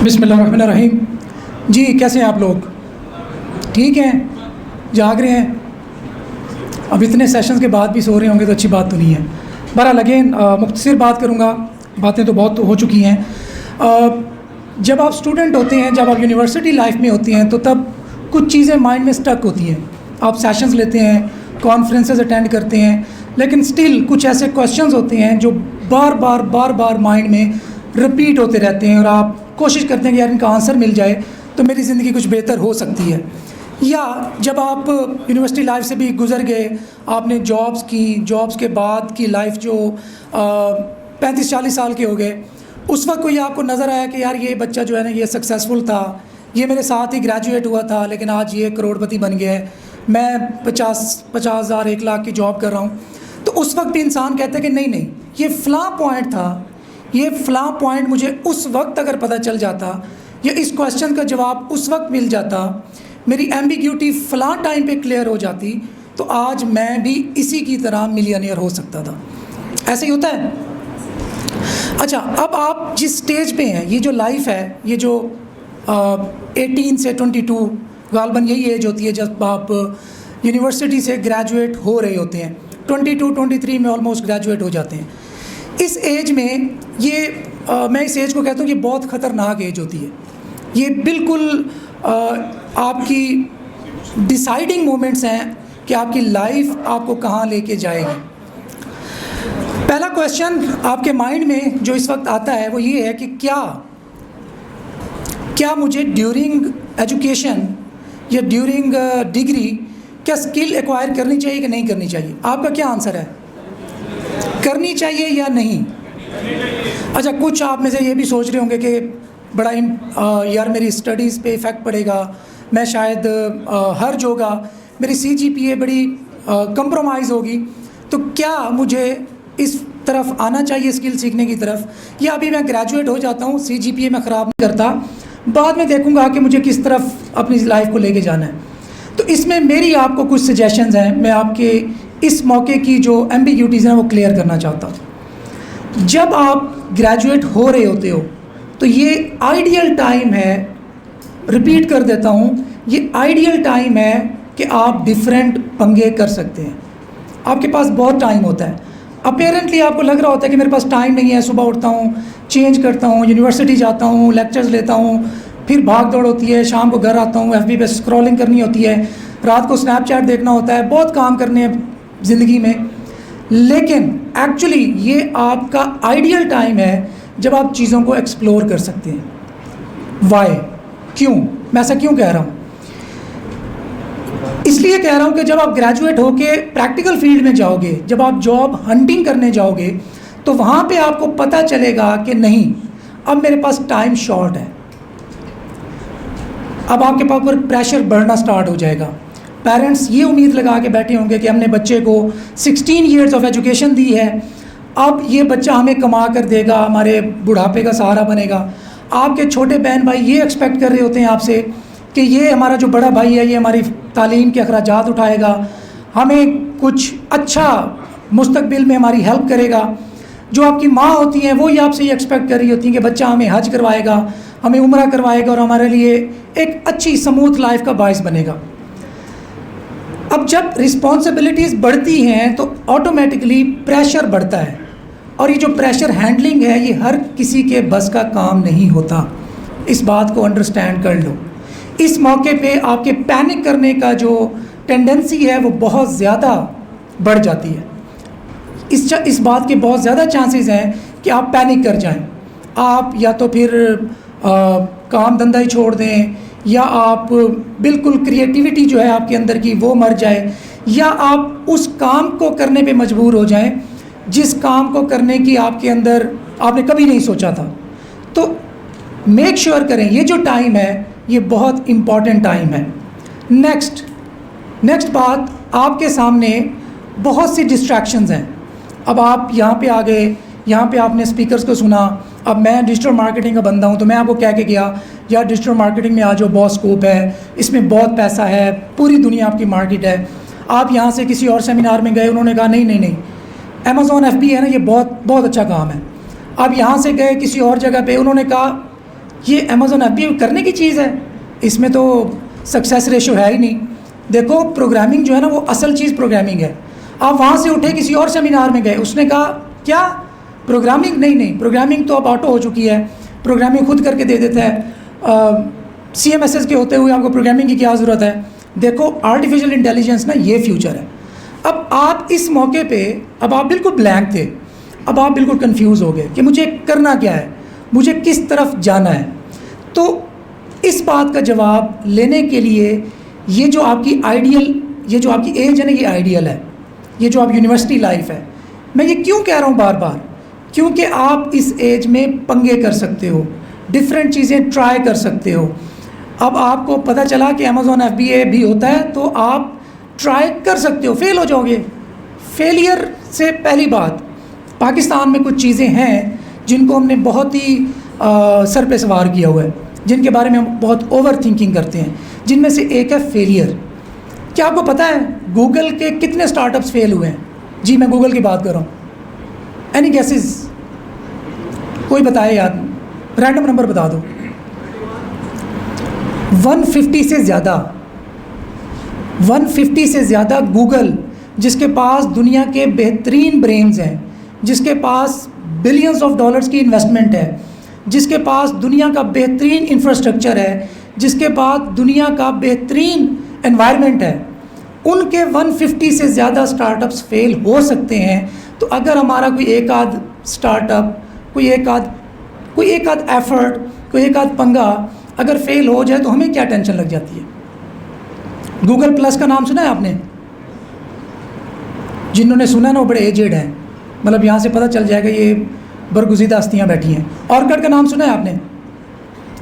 बिस्मिल्लाहिर्रहमानिर्रहीम। जी कैसे हैं आप लोग? ठीक हैं? जाग रहे हैं? अब इतने सेशंस के बाद भी सो रहे होंगे तो अच्छी बात तो नहीं है। बहरहाल अगेन मुख्तसर बात करूँगा, बातें तो बहुत हो चुकी हैं। जब आप स्टूडेंट होते हैं, जब आप यूनिवर्सिटी लाइफ में होती हैं, तो तब कुछ चीज़ें माइंड में स्टक होती हैं। आप सेशंस लेते हैं, कॉन्फ्रेंसेस अटेंड करते हैं, लेकिन स्टिल कुछ ऐसे क्वेश्चंस होते हैं जो बार बार माइंड में रिपीट होते रहते हैं और आप कोशिश करते हैं कि यार इनका आंसर मिल जाए तो मेरी ज़िंदगी कुछ बेहतर हो सकती है। या जब आप यूनिवर्सिटी लाइफ से भी गुज़र गए, आपने जॉब्स की, जॉब्स के बाद की लाइफ जो 35-40 साल के हो गए, उस वक्त कोई आपको नज़र आया कि यार ये बच्चा जो है ना ये सक्सेसफुल था, ये मेरे साथ ही ग्रेजुएट हुआ था लेकिन आज ये करोड़पति बन गया है, मैं 50,000 1,00,000 की जॉब कर रहा हूँ। तो उस वक्त भी इंसान कहता है कि नहीं ये फ़लाँ पॉइंट था, ये फ़लाँ पॉइंट मुझे उस वक्त अगर पता चल जाता या इस क्वेश्चन का जवाब उस वक्त मिल जाता, मेरी एम्बिग्यूटी फ़लाँ टाइम पे क्लियर हो जाती, तो आज मैं भी इसी की तरह मिलियनियर हो सकता था। ऐसे ही होता है। अच्छा, अब आप जिस स्टेज पे हैं, ये जो लाइफ है, ये जो 18 से 22 गालबन यही एज होती है जब आप यूनिवर्सिटी से ग्रेजुएट हो रहे होते हैं। 22-23 में ऑलमोस्ट ग्रेजुएट हो जाते हैं। इस एज में ये मैं इस एज को कहता हूँ कि बहुत ख़तरनाक एज होती है। ये बिल्कुल आपकी डिसाइडिंग मोमेंट्स हैं कि आपकी लाइफ आपको कहाँ लेके जाएगी। पहला क्वेश्चन आपके माइंड में जो इस वक्त आता है वो ये है कि क्या मुझे ड्यूरिंग एजुकेशन या ड्यूरिंग डिग्री क्या स्किल एक्वायर करनी चाहिए कि नहीं करनी चाहिए? आपका क्या आंसर है? करनी चाहिए या नहीं? अच्छा, कुछ आप में से ये भी सोच रहे होंगे कि बड़ा यार मेरी स्टडीज़ पे इफ़ेक्ट पड़ेगा, मैं शायद हर्ज होगा, मेरी CGPA बड़ी कंप्रोमाइज़ होगी, तो क्या मुझे इस तरफ आना चाहिए स्किल सीखने की तरफ, या अभी मैं ग्रेजुएट हो जाता हूँ, CGPA मैं ख़राब नहीं करता, बाद में देखूँगा कि मुझे किस तरफ अपनी लाइफ को लेके जाना है। तो इसमें मेरी आपको कुछ सजेशंस हैं, मैं आपके इस मौके की जो एम्बिग्यूटीज़ हैं वो क्लियर करना चाहता हूँ। जब आप ग्रेजुएट हो रहे होते हो तो ये आइडियल टाइम है, रिपीट कर देता हूँ, ये आइडियल टाइम है कि आप डिफरेंट पंगे कर सकते हैं। आपके पास बहुत टाइम होता है। अपेरेंटली आपको लग रहा होता है कि मेरे पास टाइम नहीं है, सुबह उठता हूँ, चेंज करता हूँ, यूनिवर्सिटी जाता हूँ, लेक्चर्स लेता हूँ, फिर भाग दौड़ होती है, शाम को घर आता हूँ, FB पे स्क्रॉलिंग करनी होती है, रात को स्नैपचैट देखना होता है, बहुत काम करने हैं ज़िंदगी में। लेकिन एक्चुअली ये आपका आइडियल टाइम है जब आप चीज़ों को एक्सप्लोर कर सकते हैं। वाई? क्यों? मैं ऐसा क्यों कह रहा हूँ? इसलिए कह रहा हूँ कि जब आप ग्रेजुएट होके प्रैक्टिकल फील्ड में जाओगे, जब आप जॉब हंटिंग करने जाओगे, तो वहाँ पे आपको पता चलेगा कि नहीं, अब मेरे पास टाइम शॉर्ट है। अब आपके पास पर प्रेशर बढ़ना स्टार्ट हो जाएगा। पेरेंट्स ये उम्मीद लगा के बैठे होंगे कि हमने बच्चे को 16 ईयर्स ऑफ एजुकेशन दी है, अब ये बच्चा हमें कमा कर देगा, हमारे बुढ़ापे का सहारा बनेगा। आपके छोटे बहन भाई ये एक्सपेक्ट कर रहे होते हैं आपसे कि ये हमारा जो बड़ा भाई है ये हमारी तालीम के अखराजात उठाएगा, हमें कुछ अच्छा मुस्तकबिल में हमारी हेल्प करेगा। जो आपकी माँ होती हैं वो ये आपसे ये एक्सपेक्ट कर रही होती हैं कि बच्चा हमें हज करवाएगा, हमें उम्रा करवाएगा और हमारे लिए एक अच्छी स्मूथ लाइफ का बाइस बनेगा। अब जब रिस्पॉन्सिबिलिटीज़ बढ़ती हैं तो ऑटोमेटिकली प्रेशर बढ़ता है, और ये जो प्रेशर हैंडलिंग है ये हर किसी के बस का काम नहीं होता। इस बात को अंडरस्टैंड कर लो। इस मौके पे आपके पैनिक करने का जो टेंडेंसी है वो बहुत ज़्यादा बढ़ जाती है। इस बात के बहुत ज़्यादा चांसेस हैं कि आप पैनिक कर जाएं। आप या तो फिर काम धंधा ही छोड़ दें, या आप बिल्कुल क्रिएटिविटी जो है आपके अंदर की वो मर जाए, या आप उस काम को करने पे मजबूर हो जाएं जिस काम को करने की आपके अंदर आपने कभी नहीं सोचा था। तो मेक श्योर करें ये जो टाइम है ये बहुत इम्पॉर्टेंट टाइम है। नेक्स्ट बात, आपके सामने बहुत सी डिस्ट्रैक्शंस हैं। अब आप यहाँ पे आ गए, यहाँ पे आपने स्पीकर्स को सुना। अब मैं डिजिटल मार्केटिंग का बंदा हूँ तो मैं आपको कह के गया यार डिजिटल मार्केटिंग में आ जाओ, बहुत स्कोप है, इसमें बहुत पैसा है, पूरी दुनिया आपकी मार्केट है। आप यहाँ से किसी और सेमिनार में गए, उन्होंने कहा नहीं, Amazon FB है ना, ये बहुत अच्छा काम है। आप यहाँ से गए किसी और जगह पे, उन्होंने कहा ये अमेज़ॉन FBA करने की चीज़ है, इसमें तो सक्सेस रेशो है ही नहीं। देखो प्रोग्रामिंग जो है ना वो असल चीज़ प्रोग्रामिंग है। आप वहाँ से उठे किसी और सेमिनार में गए, उसने कहा क्या प्रोग्रामिंग, नहीं प्रोग्रामिंग तो अब ऑटो हो चुकी है, प्रोग्रामिंग खुद करके दे देता है, CMSS के होते हुए आपको प्रोग्रामिंग की क्या ज़रूरत है। देखो आर्टिफिशियल इंटेलिजेंस ना ये फ्यूचर है। अब आप इस मौके पे, अब आप बिल्कुल ब्लैंक थे, अब आप बिल्कुल कंफ्यूज हो गए कि मुझे करना क्या है, मुझे किस तरफ जाना है। तो इस बात का जवाब लेने के लिए ये जो आपकी आइडियल, ये जो आपकी एज है ना, ये आइडियल है, ये जो आप यूनिवर्सिटी लाइफ है। मैं ये क्यों कह रहा हूँ बार बार, क्योंकि आप इस एज में पंगे कर सकते हो, डिफरेंट चीज़ें ट्राई कर सकते हो। अब आपको पता चला कि अमेज़ॉन FBA भी होता है, तो आप ट्राई कर सकते हो, फेल हो जाओगे। फेलियर से पहली बात, पाकिस्तान में कुछ चीज़ें हैं जिनको हमने बहुत ही सर पे सवार किया हुआ है, जिनके बारे में हम बहुत ओवर थिंकिंग करते हैं, जिनमें से एक है फेलियर। क्या आपको पता है गूगल के कितने स्टार्टअप्स फेल हुए हैं? जी मैं गूगल की बात कर रहा हूँ। Any guesses? कोई बताए यार, रैंडम नंबर बता दो। 150 से ज़्यादा, 150 से ज़्यादा गूगल, जिसके पास दुनिया के बेहतरीन ब्रेन्स हैं, जिसके पास बिलियंस ऑफ डॉलर्स की इन्वेस्टमेंट है, जिसके पास दुनिया का बेहतरीन इंफ्रास्ट्रक्चर है, जिसके पास दुनिया का बेहतरीन एनवायरनमेंट है, उनके 150 से ज़्यादा स्टार्टअप्स फेल हो सकते हैं। तो अगर हमारा कोई एक आध स्टार्टअप, कोई एक आध एफर्ट, कोई एक आध पंगा अगर फेल हो जाए तो हमें क्या टेंशन लग जाती है। गूगल प्लस का नाम सुना है आपने? जिन्होंने सुना ना वो बड़े एजेड हैं, मतलब यहाँ से पता चल जाएगा ये बरगुज़ीदा हस्तियाँ बैठी हैं। ऑर्किड का नाम सुना है आपने?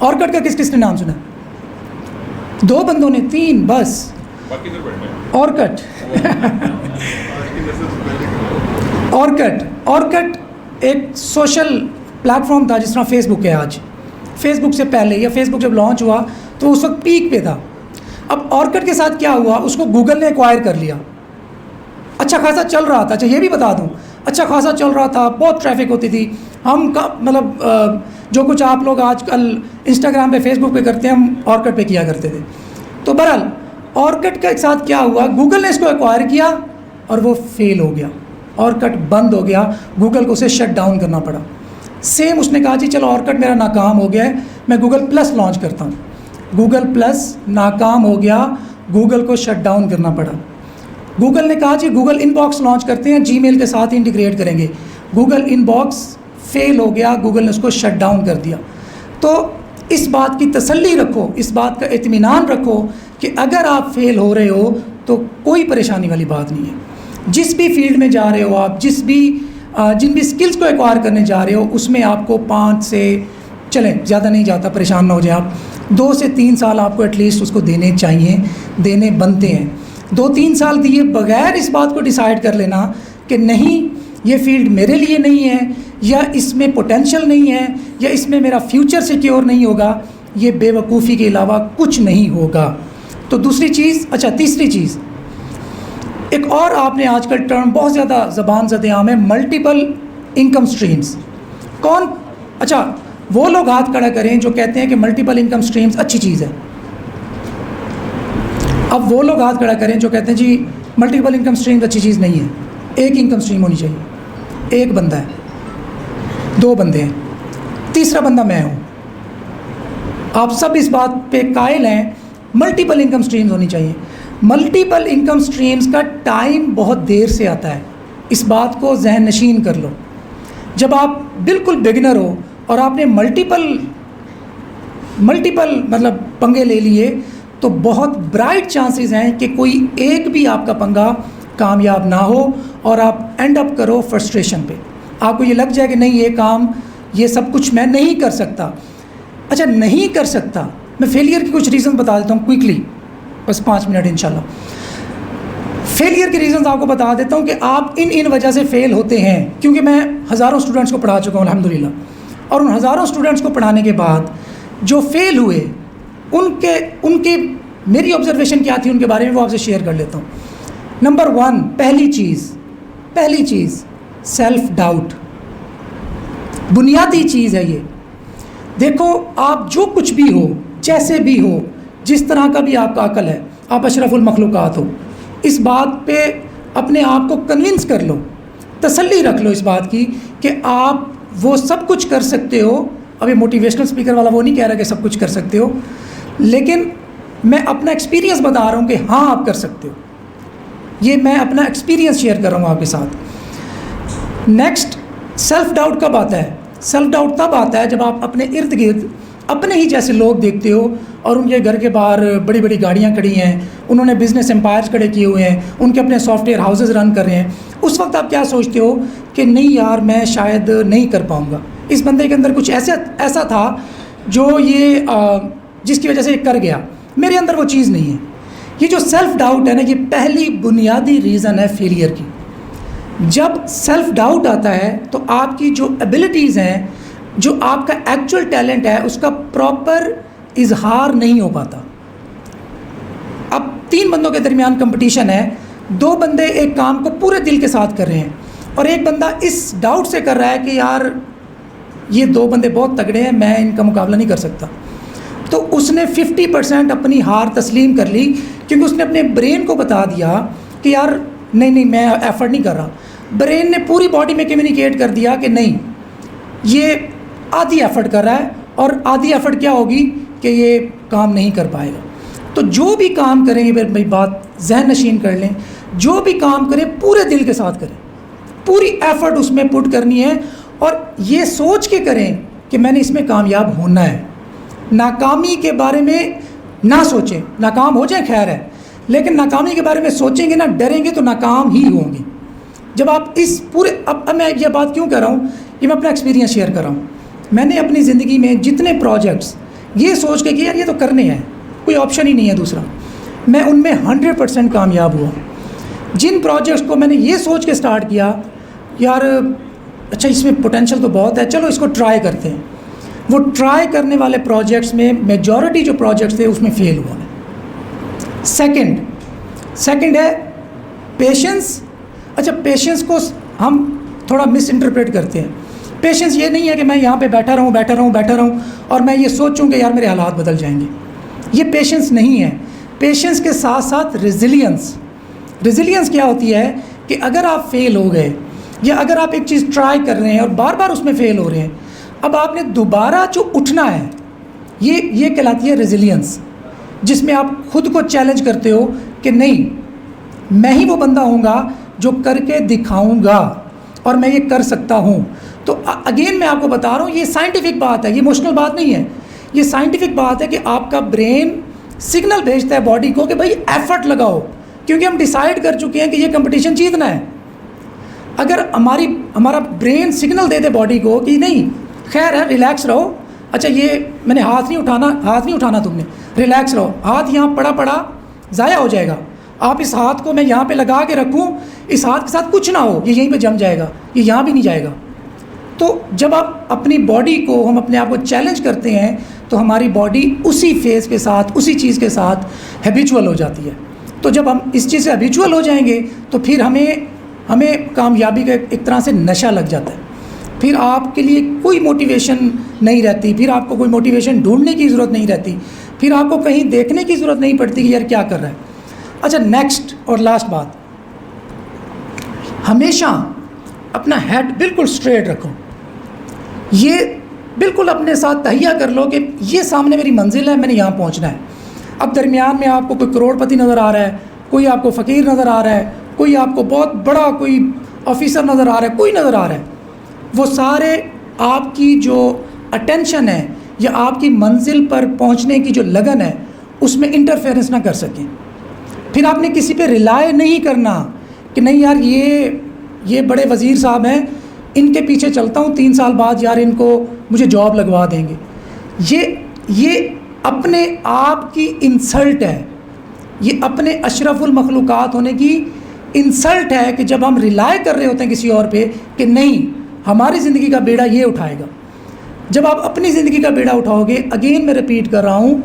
ऑर्किड का किस किस ने नाम सुना? 2 बंदों ने, 3 बस। ऑर्किड ऑर्किड एक सोशल प्लेटफॉर्म था, जिस तरह फेसबुक है आज। फेसबुक से पहले, या फेसबुक जब लॉन्च हुआ तो उस वक्त पीक पे था। अब ऑर्किड के साथ क्या हुआ, उसको गूगल ने एक्वायर कर लिया। अच्छा खासा चल रहा था, अच्छा ये भी बता दूं, अच्छा खासा चल रहा था, बहुत ट्रैफिक होती थी। हम का मतलब जो कुछ आप लोग आजकल इंस्टाग्राम पे, फेसबुक पे करते हैं, हम ऑर्किड पे किया करते थे। तो बहरहाल ऑर्किड के साथ क्या हुआ, गूगल ने इसको एक्वायर किया और वो फेल हो गया, ऑर्किड बंद हो गया, गूगल को उसे शट डाउन करना पड़ा। सेम उसने कहा जी चलो ऑर्किड मेरा नाकाम हो गया है, मैं गूगल प्लस लॉन्च करता हूँ। गूगल प्लस नाकाम हो गया, गूगल को शट डाउन करना पड़ा। गूगल ने कहा जी गूगल इनबॉक्स लॉन्च करते हैं, जीमेल के साथ इंटीग्रेट करेंगे। गूगल इनबॉक्स फेल हो गया, गूगल ने उसको शट डाउन कर दिया। तो इस बात की तसल्ली रखो, इस बात का इत्मीनान रखो कि अगर आप फेल हो रहे हो तो कोई परेशानी वाली बात नहीं है। जिस भी फील्ड में जा रहे हो आप, जिन भी स्किल्स को एक्वायर करने जा रहे हो, उसमें आपको 5 से, चलें ज़्यादा नहीं जाता, परेशान ना हो जाए आप, 2 से 3 साल आपको एटलीस्ट उसको देने चाहिए, देने बनते हैं। 2-3 साल दिए बगैर इस बात को डिसाइड कर लेना कि नहीं ये फील्ड मेरे लिए नहीं है, या इसमें पोटेंशियल नहीं है, या इसमें मेरा फ्यूचर सिक्योर नहीं होगा, ये बेवकूफ़ी के अलावा कुछ नहीं होगा। तो दूसरी चीज़, अच्छा तीसरी चीज़, एक और आपने आजकल टर्म बहुत ज़्यादा ज़बान ज़द आम है, मल्टीपल इनकम स्ट्रीम्स। कौन, अच्छा वो लोग हाथ खड़ा करें जो कहते हैं कि मल्टीपल इनकम स्ट्रीम्स अच्छी चीज़ है। अब वो लोग हाथ खड़ा करें जो कहते हैं जी मल्टीपल इनकम स्ट्रीम्स अच्छी चीज़ नहीं है, एक इनकम स्ट्रीम होनी चाहिए। एक बंदा है, 2 बंदे हैं, तीसरा बंदा मैं हूँ। आप सब इस बात पे कायल हैं, मल्टीपल इनकम स्ट्रीम्स होनी चाहिए। मल्टीपल इनकम स्ट्रीम्स का टाइम बहुत देर से आता है, इस बात को जहन नशीन कर लो। जब आप बिल्कुल बिगिनर हो और आपने मल्टीपल मतलब पंगे ले लिए, तो बहुत ब्राइट चांसेस हैं कि कोई एक भी आपका पंगा कामयाब ना हो और आप एंड अप करो फ्रस्ट्रेशन पे। आपको ये लग जाए कि नहीं ये काम, ये सब कुछ मैं नहीं कर सकता। अच्छा नहीं कर सकता, मैं फेलियर की कुछ रीज़न बता देता हूँ क्विकली, बस 5 मिनट इंशाल्लाह। फेलियर के रीज़न आपको बता देता हूँ कि आप इन वजह से फ़ेल होते हैं। क्योंकि मैं हज़ारों स्टूडेंट्स को पढ़ा चुका हूँ अल्हम्दुलिल्लाह, और उन हज़ारों स्टूडेंट्स को पढ़ाने के बाद जो फ़ेल हुए उनके मेरी ऑब्जर्वेशन क्या थी उनके बारे में वो आपसे शेयर कर लेता हूँ। नंबर 1, पहली चीज़ सेल्फ डाउट, बुनियादी चीज़ है ये। देखो, आप जो कुछ भी हो, जैसे भी हो, जिस तरह का भी आपका अकल है, आप अशरफुल मखलूक़ात हो, इस बात पे अपने आप को कन्विंस कर लो, तसल्ली रख लो इस बात की कि आप वो सब कुछ कर सकते हो। अब ये मोटिवेशनल स्पीकर वाला वो नहीं कह रहा कि सब कुछ कर सकते हो, लेकिन मैं अपना एक्सपीरियंस बता रहा हूँ कि हाँ आप कर सकते हो। ये मैं अपना एक्सपीरियंस शेयर कर रहा हूँ आपके साथ। नेक्स्ट, सेल्फ डाउट कब आता है? सेल्फ डाउट तब आता है जब आप अपने इर्द गिर्द अपने ही जैसे लोग देखते हो और उनके घर के बाहर बड़ी बड़ी गाड़ियाँ खड़ी हैं, उन्होंने बिज़नेस एम्पायर्स खड़े किए हुए हैं, उनके अपने सॉफ्टवेयर हाउसेज रन कर रहे हैं। उस वक्त आप क्या सोचते हो कि नहीं यार, मैं शायद नहीं कर पाऊँगा। इस बंदे के अंदर कुछ ऐसा था जो ये जिसकी वजह से ये कर गया, मेरे अंदर वो चीज़ नहीं है। ये जो सेल्फ डाउट है ना, ये पहली बुनियादी रीज़न है फेलियर की। जब सेल्फ डाउट आता है तो आपकी जो एबिलिटीज़ हैं, जो आपका एक्चुअल टैलेंट है, उसका प्रॉपर इजहार नहीं हो पाता। अब 3 बंदों के दरमियान कंपटीशन है, 2 बंदे एक काम को पूरे दिल के साथ कर रहे हैं और एक बंदा इस डाउट से कर रहा है कि यार ये 2 बंदे बहुत तगड़े हैं, मैं इनका मुकाबला नहीं कर सकता। तो उसने 50% अपनी हार तस्लीम कर ली, क्योंकि उसने अपने ब्रेन को बता दिया कि यार नहीं मैं एफर्ट नहीं कर रहा। ब्रेन ने पूरी बॉडी में कम्युनिकेट कर दिया कि नहीं, ये आधी एफर्ट कर रहा है और आधी एफर्ट क्या होगी कि ये काम नहीं कर पाएगा। तो जो भी काम करेंगे, मेरी बात जहन नशीन कर लें, जो भी काम करें पूरे दिल के साथ करें, पूरी एफर्ट उसमें पुट करनी है और ये सोच के करें कि मैंने इसमें कामयाब होना है। नाकामी के बारे में ना सोचें, नाकाम हो जाए खैर है, लेकिन नाकामी के बारे में सोचेंगे ना, डरेंगे तो नाकाम ही होंगे। जब आप इस पूरे अब मैं ये बात क्यों कर रहा हूँ, ये मैं अपना एक्सपीरियंस शेयर कर रहा हूँ। मैंने अपनी ज़िंदगी में जितने प्रोजेक्ट्स ये सोच के कि यार ये तो करने हैं, कोई ऑप्शन ही नहीं है दूसरा, मैं उनमें 100% कामयाब हुआ। जिन प्रोजेक्ट्स को मैंने ये सोच के स्टार्ट किया यार अच्छा इसमें पोटेंशियल तो बहुत है, चलो इसको ट्राई करते हैं, वो ट्राई करने वाले प्रोजेक्ट्स में मेजॉरिटी जो प्रोजेक्ट्स थे उसमें फेल हुआ मैं। सेकंड है पेशेंस। अच्छा, पेशेंस को हम थोड़ा मिस इंटरप्रेट करते हैं। पेशेंस ये नहीं है कि मैं यहाँ पे बैठा रहूँ और मैं ये सोचूं कि यार मेरे हालात बदल जाएंगे, ये पेशेंस नहीं है। पेशेंस के साथ साथ रेजिलियंस क्या होती है कि अगर आप फेल हो गए या अगर आप एक चीज़ ट्राई कर रहे हैं और बार बार उसमें फेल हो रहे हैं, अब आपने दोबारा जो उठना है, ये कहलाती है रेजिलियंस, जिसमें आप खुद को चैलेंज करते हो कि नहीं, मैं ही वो बंदा हूँगा जो करके दिखाऊंगा और मैं ये कर सकता हूँ। तो अगेन मैं आपको बता रहा हूँ, ये साइंटिफिक बात है, ये इमोशनल बात नहीं है, ये साइंटिफिक बात है कि आपका ब्रेन सिग्नल भेजता है बॉडी को कि भाई एफर्ट लगाओ, क्योंकि हम डिसाइड कर चुके हैं कि ये कंपटीशन जीतना है। अगर हमारा ब्रेन सिग्नल दे दे बॉडी को कि नहीं खैर है, रिलैक्स रहो, अच्छा ये मैंने हाथ नहीं उठाना तुमने, रिलैक्स रहो, हाथ यहाँ पड़ा ज़ाया हो जाएगा, आप इस हाथ को मैं यहाँ पे लगा के रखूँ, इस हाथ के साथ कुछ ना हो, ये यहीं पे जम जाएगा, ये यहाँ भी नहीं जाएगा। तो जब आप अपनी बॉडी को, हम अपने आप को चैलेंज करते हैं, तो हमारी बॉडी उसी फेज़ के साथ, उसी चीज़ के साथ हैबिचुअल हो जाती है। तो जब हम इस चीज़ से हैबिचुअल हो जाएंगे तो फिर हमें कामयाबी का एक तरह से नशा लग जाता है। फिर आपके लिए कोई मोटिवेशन नहीं रहती, फिर आपको कोई मोटिवेशन ढूंढने की ज़रूरत नहीं रहती, फिर आपको कहीं देखने की ज़रूरत नहीं पड़ती कि यार क्या कर रहा है। अच्छा, नेक्स्ट और लास्ट बात, हमेशा अपना हेड बिल्कुल स्ट्रेट रखो। ये बिल्कुल अपने साथ तहिया कर लो कि ये सामने मेरी मंजिल है, मैंने यहाँ पहुँचना है। अब दरमियान में आपको कोई करोड़पति नज़र आ रहा है, कोई आपको फ़कीर नज़र आ रहा है, कोई आपको बहुत बड़ा कोई ऑफिसर नज़र आ रहा है, कोई नज़र आ रहा है, वो सारे आपकी जो अटेंशन है या आपकी मंजिल पर पहुंचने की जो लगन है उसमें इंटरफेरेंस ना कर सकें। फिर आपने किसी पे रिलाय नहीं करना कि नहीं यार ये बड़े वज़ीर साहब हैं, इनके पीछे चलता हूँ, 3 साल बाद यार इनको मुझे जॉब लगवा देंगे। ये अपने आप की इंसल्ट है, ये अपने अशरफुल मखलूक़ात होने की इंसल्ट है कि जब हम रिलाय कर रहे होते हैं किसी और पे कि नहीं हमारी ज़िंदगी का बेड़ा ये उठाएगा। जब आप अपनी ज़िंदगी का बेड़ा उठाओगे, अगेन मैं रिपीट कर रहा हूँ,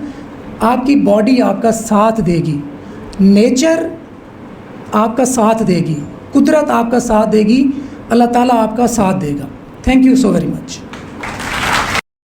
आपकी बॉडी आपका साथ देगी, नेचर आपका साथ देगी, कुदरत आपका साथ देगी, अल्लाह ताला आपका साथ देगा। Thank you so very much.